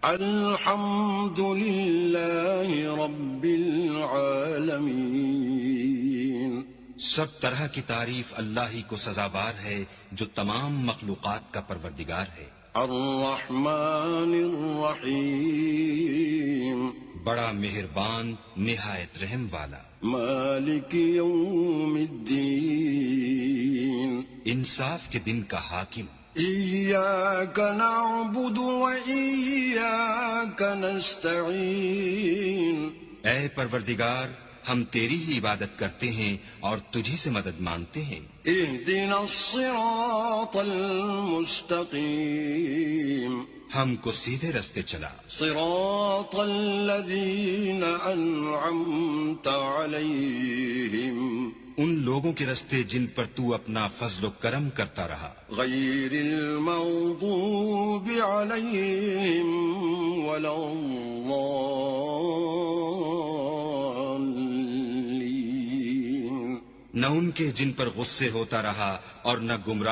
الحمد للہ رب العالمین. سب طرح کی تعریف اللہ ہی کو سزاوار ہے جو تمام مخلوقات کا پروردگار ہے. الرحمن الرحیم. بڑا مہربان نہایت رحم والا. مالک یوم الدین. انصاف کے دن کا حاکم. ایاک نعبد و ایاک نستعین. اے پروردگار ہم تیری ہی عبادت کرتے ہیں اور تجھی سے مدد مانگتے ہیں. اہدنا الصراط المستقیم. ہم کو سیدھے رستے چلا. صراط الذین انعمت علیہم. ان لوگوں کے رستے جن پر تو اپنا فضل و کرم کرتا رہا. غیر المغضوب علیہم ولا الضالین. نہ ان کے جن پر غصے ہوتا رہا اور نہ گمراہ